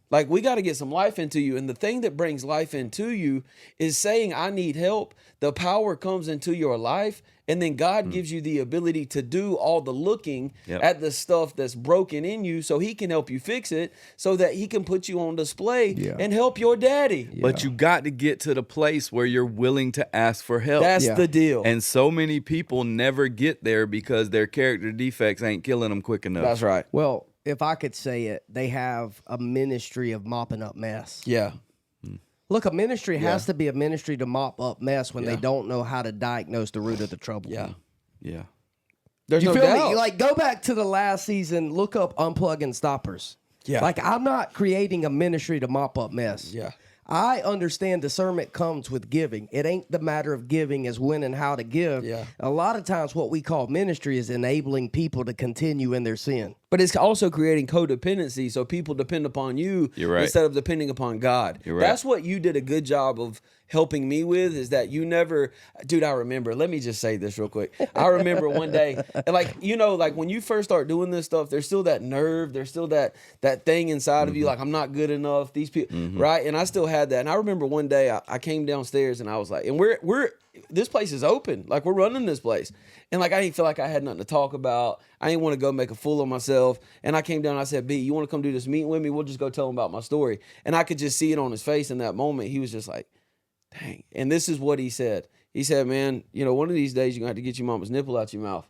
Like, we got to get some life into you. And the thing that brings life into you is saying, I need help. The power comes into your life. And then God gives you the ability to do all the looking Yep. at the stuff that's broken in you, so he can help you fix it, so that he can put you on display and help your daddy. But you got to get to the place where you're willing to ask for help. That's Yeah. the deal. And so many people never get there because their character defects ain't killing them quick enough. That's right. Well, if I could say it, they have a ministry of mopping up mess. Yeah. Look, a ministry has to be a ministry to mop up mess when Yeah. they don't know how to diagnose the root of the trouble. Yeah. Yeah. There's You no feel doubt. me? Like, go back to the last season, look up unplugging stoppers. Yeah. Like, I'm not creating a ministry to mop up mess. Yeah. I understand discernment comes with giving. It ain't the matter of giving, is when and how to give. Yeah. A lot of times what we call ministry is enabling people to continue in their sin. But it's also creating codependency, so people depend upon you You're right. instead of depending upon God. You're right. That's what you did a good job of helping me with, is that you never, dude, I remember, let me just say this real quick. I remember one day, and like, you know, like when you first start doing this stuff, there's still that nerve, there's still that thing inside of you, like, I'm not good enough, these people, right? And I still had that. And I remember one day I came downstairs and I was like, and we're this place is open, like, we're running this place. And like, I didn't feel like I had nothing to talk about. I didn't want to go make a fool of myself. And I came down and I said, B, you want to come do this meeting with me? We'll just go tell him about my story. And I could just see it on his face in that moment. He was just like, dang. And this is what he said. He said, man, you know, one of these days you're going to have to get your mama's nipple out your mouth.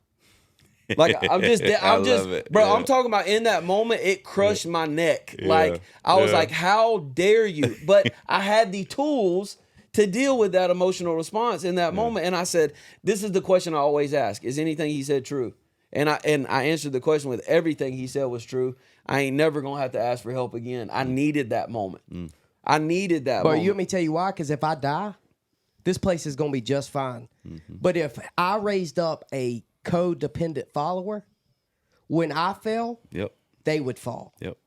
Like, I'm just, love it. bro, Yeah. I'm talking about in that moment, it crushed my neck. Yeah. Like, I was Yeah. like, how dare you? But I had the tools to deal with that emotional response in that moment. And I said, this is the question I always ask. Is anything he said true? And I answered the question with everything he said was true. I ain't never going to have to ask for help again. I needed that moment. I needed that But moment. you let me tell you why, because if I die, this place is going to be just fine. But if I raised up a codependent follower, when I fell, Yep. they would fall. Yep.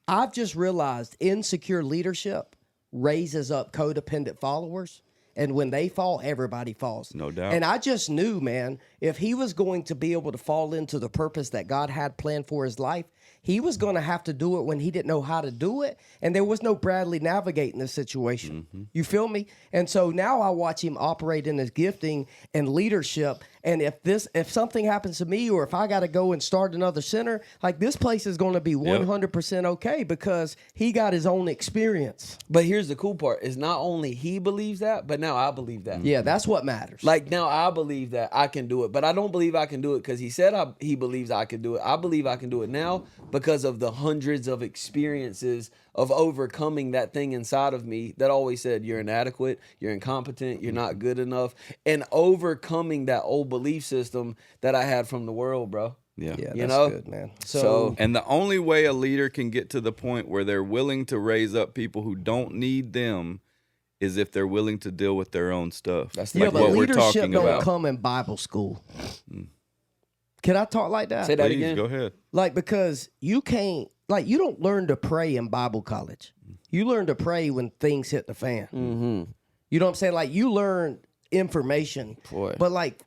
I've just realized insecure leadership raises up codependent followers. And when they fall, everybody falls. No doubt. And I just knew, man, if he was going to be able to fall into the purpose that God had planned for his life, he was going to have to do it when he didn't know how to do it. And there was no Bradley navigating this situation. You feel me? And so now I watch him operate in his gifting and leadership. And if something happens to me, or if I got to go and start another center, like, this place is going to be 100% okay, because he got his own experience. But here's the cool part, is not only he believes that, but now I believe that. Yeah, that's what matters. Like, now I believe that I can do it, but I don't believe I can do it because he said he believes I can do it. I believe I can do it now because of the hundreds of experiences of overcoming that thing inside of me that always said, you're inadequate, you're incompetent, you're not good enough, and overcoming that old belief system that I had from the world, bro. Yeah. Yeah, You that's know? good, man. So And the only way a leader can get to the point where they're willing to raise up people who don't need them is if they're willing to deal with their own stuff. That's yeah, like but what we're leadership talking don't about. come in Bible school. Can I talk like that? Say that Please, again. go ahead. Like, because you can't, like, you don't learn to pray in Bible college. You learn to pray when things hit the fan. Mm-hmm. You know what I'm saying? Like, you learn information, Boy. but like,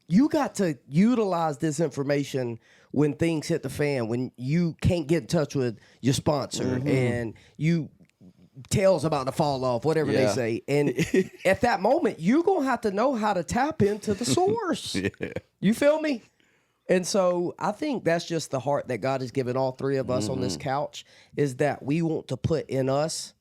you got to utilize this information when things hit the fan, when you can't get in touch with your sponsor and you tail's about to fall off, whatever they Yeah. say. And at that moment, you're going to have to know how to tap into the source. You feel me? And so I think that's just the heart that God has given all three of us on this couch, is that we want to put in others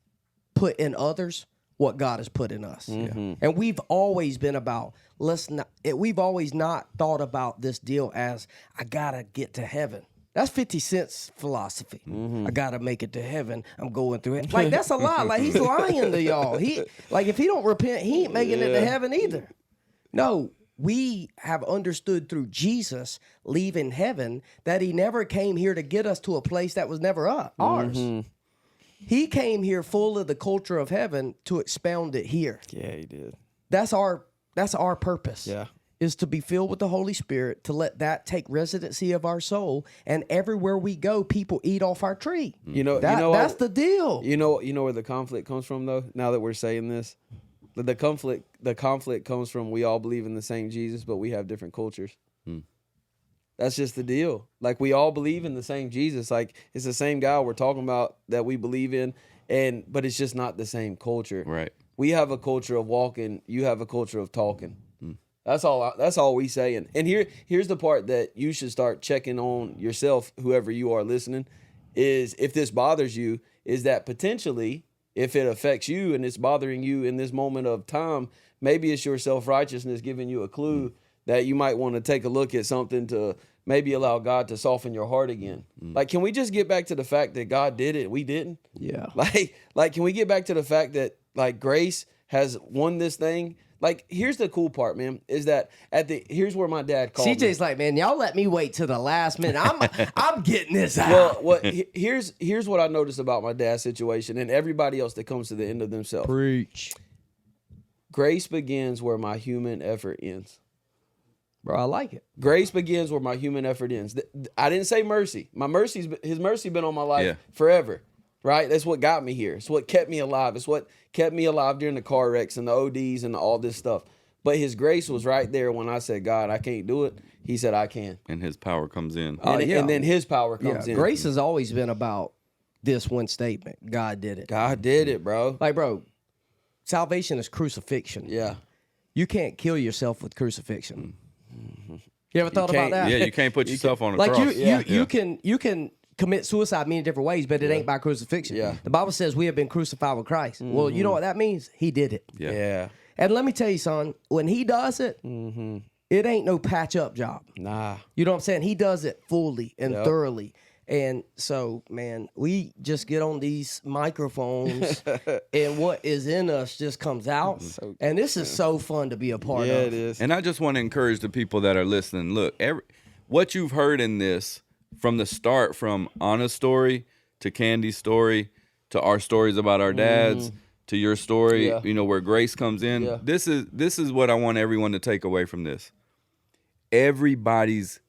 what God has put in us. And we've always been about, we've always not thought about this deal as, I got to get to heaven. That's 50 Cent's philosophy. I got to make it to heaven. I'm going through it. Like, that's a lie. Like, he's lying to y'all. If he don't repent, he ain't making it to heaven either. No, we have understood through Jesus leaving heaven that he never came here to get us to a place that was never ours. He came here full of the culture of heaven to expound it here. Yeah, he did. That's our purpose. Yeah. Is to be filled with the Holy Spirit, to let that take residency of our soul, and everywhere we go, people eat off our tree. That's the deal. You know where the conflict comes from, though. Now that we're saying this, the conflict comes from, we all believe in the same Jesus, but we have different cultures. That's just the deal. Like, we all believe in the same Jesus. Like, it's the same guy we're talking about that we believe in, but it's just not the same culture. Right. We have a culture of walking. You have a culture of talking. That's all we say. And here's the part that you should start checking on yourself, whoever you are listening, is if this bothers you, is that potentially, if it affects you and it's bothering you in this moment of time, maybe it's your self-righteousness giving you a clue that you might want to take a look at something to maybe allow God to soften your heart again. Like, can we just get back to the fact that God did it, we didn't? Yeah. Like, can we get back to the fact that, like, grace has won this thing? Like, here's the cool part, man, is that here's where my dad called CJ's me. like, man, y'all let me wait till the last minute. I'm getting this out. Well, here's what I noticed about my dad's situation and everybody else that comes to the end of themselves. Preach. Grace begins where my human effort ends. Bro, I like it. Grace begins where my human effort ends. I didn't say mercy. His mercy been on my life Yeah. forever, right? That's what got me here. It's what kept me alive. It's what kept me alive during the car wrecks and the ODs and all this stuff. But his grace was right there when I said, God, I can't do it. He said, I can. And his power comes in. And then his power comes in. Grace has always been about this one statement. God did it. God did it, bro. Like, bro, salvation is crucifixion. Yeah. You can't kill yourself with crucifixion. You ever thought about can't- that? Yeah, you can't put yourself on a Like, cross. you can commit suicide many different ways, but it ain't by crucifixion. Yeah. The Bible says we have been crucified with Christ. Well, you know what that means? He did it. Yeah. And let me tell you, son, when he does it, it ain't no patch up job. Nah. You know what I'm saying? He does it fully and thoroughly. And so, man, we just get on these microphones and what is in us just comes out. And this is so fun to be a part of. Yeah, it is. And I just want to encourage the people that are listening. Look, what you've heard in this from the start, from Anna's story to Candy's story to our stories about our dads to your story, Yeah. where grace comes in. Yeah. This is what I want everyone to take away from this. Everybody's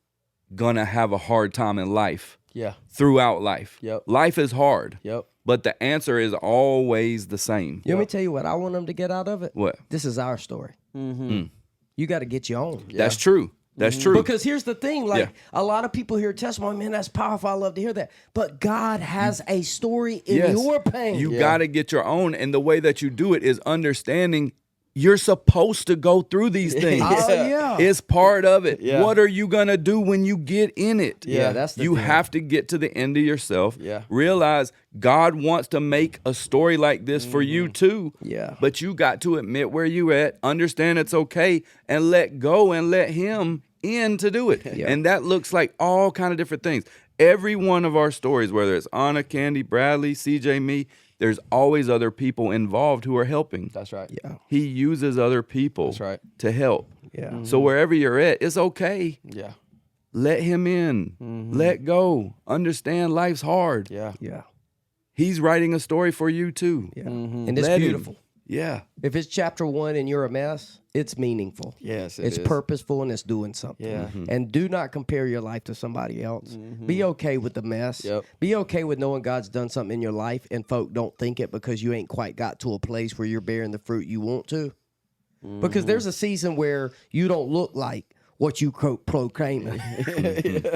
gonna have a hard time in life. Yeah. Throughout life. Yep. Life is hard. Yep. But the answer is always the same. Let me tell you what I want them to get out of it. What? This is our story. You got to get your own. That's true. That's true. Because here's the thing, like a lot of people hear testimony, man, that's powerful. I love to hear that. But God has a story in your pain. You got to get your own. And the way that you do it is understanding you're supposed to go through these things. Oh, yeah. It's part of it. Yeah. What are you going to do when you get in it? Yeah, that's the You thing. have to get to the end of yourself. Yeah. Realize God wants to make a story like this for you too. Yeah. But you got to admit where you at, understand it's okay, and let go and let him in to do it. And that looks like all kind of different things. Every one of our stories, whether it's Anna, Candy, Bradley, CJ, me, there's always other people involved who are helping. That's right. Yeah. He uses other people That's right. to help. Yeah. So wherever you're at, it's okay. Yeah. Let him in. Let go. Understand life's hard. Yeah. Yeah. He's writing a story for you too. Yeah. And it's Let him. beautiful. Yeah. If it's chapter 1 and you're a mess, it's meaningful. Yes, it It's is. purposeful and it's doing something. Yeah. And do not compare your life to somebody else. Be okay with the mess. Yep. Be okay with knowing God's done something in your life and folk don't think it because you ain't quite got to a place where you're bearing the fruit you want to. Because there's a season where you don't look like what you proclaiming.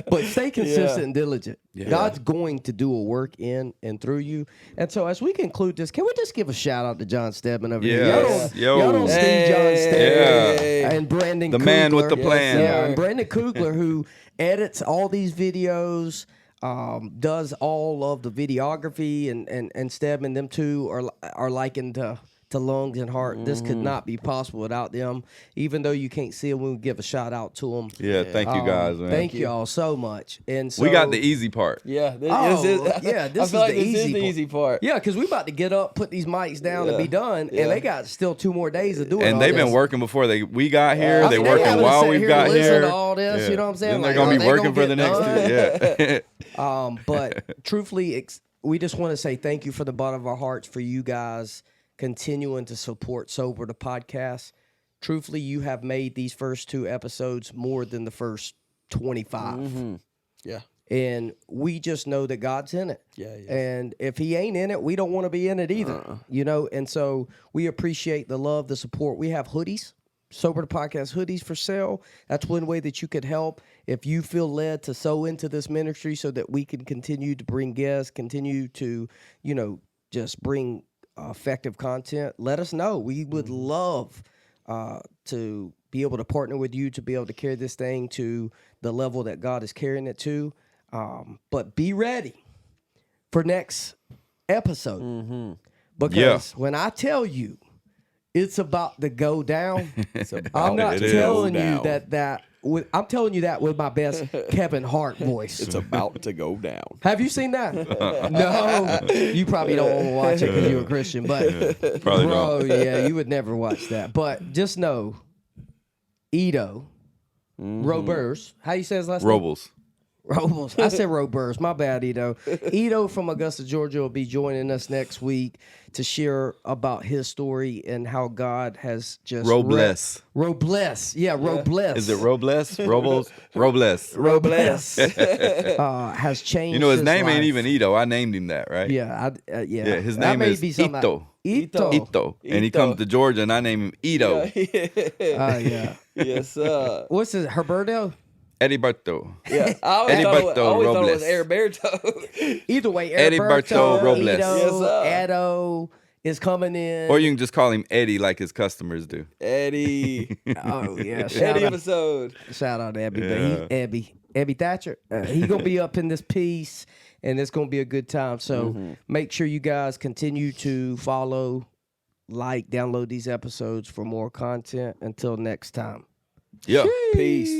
But stay consistent and diligent. Yeah. God's going to do a work in and through you. And so as we conclude this, can we just give a shout out to John Stedman over here? Yes. Y'all don't see John Stedman and Brandon The Kugler. man with the plan. Yeah, and Brandon Kugler, who edits all these videos, does all of the videography, and Stedman, them two are likened to lungs and heart. This could not be possible without them. Even though you can't see them, we'll give a shout out to them. Yeah, thank you guys, man. Thank you all so much. And so We got the easy part. Yeah, This I is feel like the this is the easy part. Yeah, because we about to get up, put these mics down, and be done. Yeah. And they got still 2 more days of doing. And all they've this. been working before we got here. I They're mean, they working haven't while sat we've here got to listen here. to all this, you know what I'm saying? Then Like, they're gonna be they working for get the next done. 2. Yeah. But truthfully, we just want to say thank you from the bottom of our hearts for you guys continuing to support Sober the podcast. Truthfully, you have made these first 2 episodes more than the first 25. Mm-hmm. Yeah. And we just know that God's in it. Yeah, he is. And if he ain't in it, we don't want to be in it either. You know, and so we appreciate the love, the support. We have hoodies, Sober the Podcast hoodies for sale. That's one way that you could help if you feel led to sow into this ministry so that we can continue to bring guests, continue to, just bring effective content. Let us know. We would love to be able to partner with you to be able to carry this thing to the level that God is carrying it to. But be ready for next episode. Because when I tell you it's about to go down, I'm not telling you I'm telling you that with my best Kevin Hart voice. It's about to go down. Have you seen that? No, you probably don't want to watch it because you're a Christian. But Probably bro, don't. yeah, you would never watch that. But just know, Ito, Robers, how you say his last name? Robles. I said Robers. My bad, Ito. Ito from Augusta, Georgia will be joining us next week to share about his story and how God has just... Robles. Robles. Yeah, Robles. Is it Robles? Robles? Robles. Robles. Has changed You know, his name life. ain't even Ito. I named him that, right? Yeah, Yeah, his That name may is be something Ito. Ito. Ito. And he comes to Georgia, and I name him Ito. Yeah. Yes, sir. What's it? Herberto? Ediberto. Yeah, I always thought it was Robles. Heriberto. Either way, Ediberto Robles. Ito, Yes, sir. Edo is coming in. Or you can just call him Eddie like his customers do. Eddie. Oh yeah, Eddie episode. shout out to Abby, Yeah. but Abby Thatcher. He's gonna be up in this piece, and it's gonna be a good time. So make sure you guys continue to follow, download these episodes for more content. Until next time. Yeah. Peace.